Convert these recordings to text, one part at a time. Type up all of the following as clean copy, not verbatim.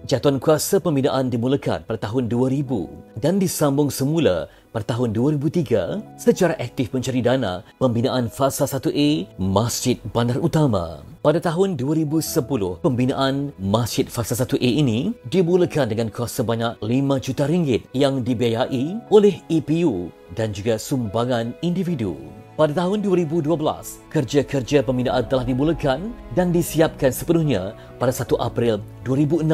Jatuhan kuasa pembinaan dimulakan pada tahun 2000 dan disambung semula pada tahun 2003 secara aktif mencari dana pembinaan Fasa 1A Masjid Bandar Utama. Pada tahun 2010, pembinaan Masjid Fasa 1A ini dimulakan dengan kos sebanyak RM5 juta yang dibiayai oleh EPU dan juga sumbangan individu. Pada tahun 2012, kerja-kerja pembinaan telah dimulakan dan disiapkan sepenuhnya pada 1 April 2016.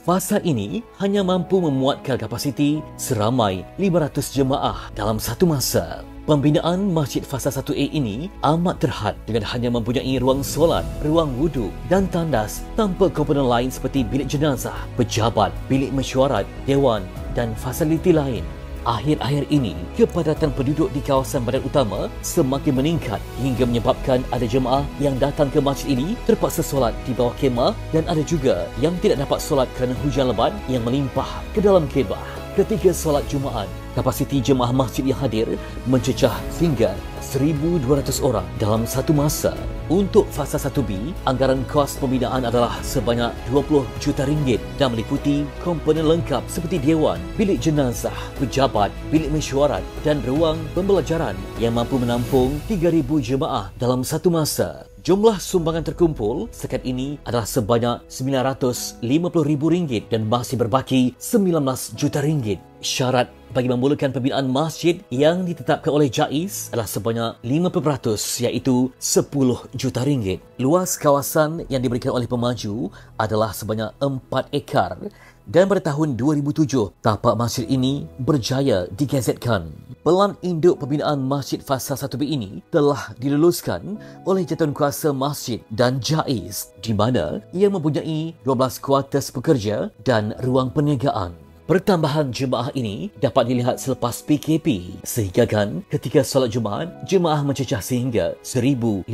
Fasa ini hanya mampu memuatkan kapasiti seramai 500 jemaah dalam satu masa. Pembinaan Masjid Fasa 1A ini amat terhad dengan hanya mempunyai ruang solat, ruang wuduk dan tandas tanpa komponen lain seperti bilik jenazah, pejabat, bilik mesyuarat, dewan dan fasiliti lain. Akhir-akhir ini, kepadatan penduduk di kawasan Bandar Utama semakin meningkat hingga menyebabkan ada jemaah yang datang ke masjid ini terpaksa solat di bawah kemah dan ada juga yang tidak dapat solat kerana hujan lebat yang melimpah ke dalam kemah. Ketika solat Jumaat, kapasiti jemaah masjid yang hadir mencecah hingga 1,200 orang dalam satu masa. Untuk Fasa 1B, anggaran kos pembinaan adalah sebanyak RM20 juta dan meliputi komponen lengkap seperti dewan, bilik jenazah, pejabat, bilik mesyuarat dan ruang pembelajaran yang mampu menampung 3,000 jemaah dalam satu masa. Jumlah sumbangan terkumpul sekat ini adalah sebanyak RM950,000 dan masih berbaki RM19 juta. Syarat bagi memulakan pembinaan masjid yang ditetapkan oleh JAIZ adalah sebanyak 50% iaitu RM10 juta. Luas kawasan yang diberikan oleh pemaju adalah sebanyak 4 ekar dan pada tahun 2007 tapak masjid ini berjaya digazetkan. Pelan induk pembinaan Masjid Fasa 1B ini telah diluluskan oleh Jawatankuasa Masjid dan JAIZ di mana ia mempunyai 12 kuartus pekerja dan ruang perniagaan. Pertambahan jemaah ini dapat dilihat selepas PKP sehingga kan ketika solat Jumaat, jemaah mencecah sehingga 1,500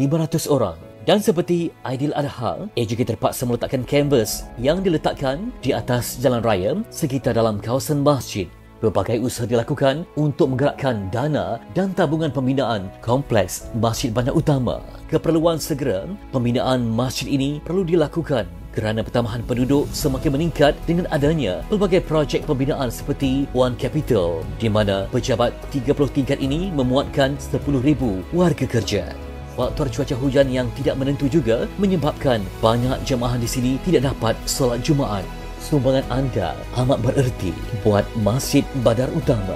orang. Dan seperti Aidiladha, ia juga terpaksa meletakkan kanvas yang diletakkan di atas jalan raya sekitar dalam kawasan masjid. Berbagai usaha dilakukan untuk menggerakkan dana dan tabungan pembinaan kompleks Masjid Bandar Utama. Keperluan segera pembinaan masjid ini perlu dilakukan kerana pertambahan penduduk semakin meningkat dengan adanya pelbagai projek pembinaan seperti One Capital di mana pejabat 30 tingkat ini memuatkan 10,000 warga kerja. Faktor cuaca hujan yang tidak menentu juga menyebabkan banyak jemaah di sini tidak dapat solat Jumaat. Sumbangan anda amat bererti buat Masjid Bandar Utama.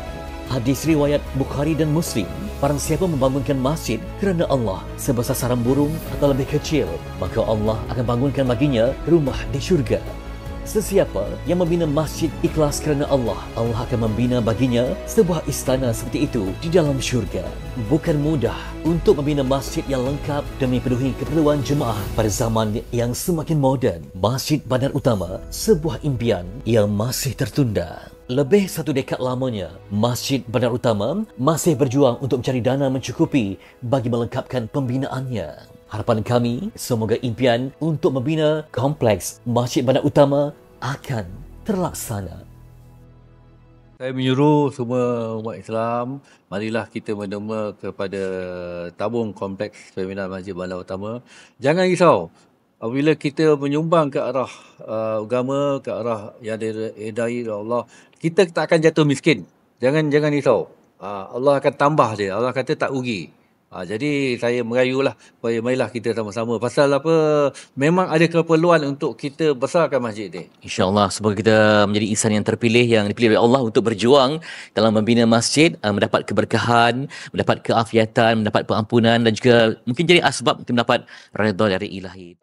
Hadis riwayat Bukhari dan Muslim, barang siapa membangunkan masjid kerana Allah sebesar sarang burung atau lebih kecil, maka Allah akan bangunkan baginya rumah di syurga. Sesiapa yang membina masjid ikhlas kerana Allah, Allah akan membina baginya sebuah istana seperti itu di dalam syurga. Bukan mudah untuk membina masjid yang lengkap dan memenuhi keperluan jemaah pada zaman yang semakin moden. Masjid Bandar Utama, sebuah impian yang masih tertunda. Lebih 1 dekad lamanya, Masjid Bandar Utama masih berjuang untuk mencari dana mencukupi bagi melengkapkan pembinaannya. Harapan kami, semoga impian untuk membina kompleks Masjid Bandar Utama akan terlaksana. Saya menyuruh semua umat Islam, marilah kita menderma kepada tabung kompleks pembinaan Masjid Bandar Utama. Jangan risau. Apabila kita menyumbang ke arah agama, ke arah yang diredai oleh Allah, kita tak akan jatuh miskin. Jangan risau. Allah akan tambah dia. Allah kata tak rugi. Jadi saya merayulah supaya marilah kita sama-sama. Pasal apa? Memang ada keperluan untuk kita besarkan masjid ni. InsyaAllah, semoga kita menjadi insan yang terpilih, yang dipilih oleh Allah untuk berjuang dalam membina masjid, mendapat keberkahan, mendapat keafiatan, mendapat pengampunan dan juga mungkin jadi asbab untuk mendapat redha dari ilahi.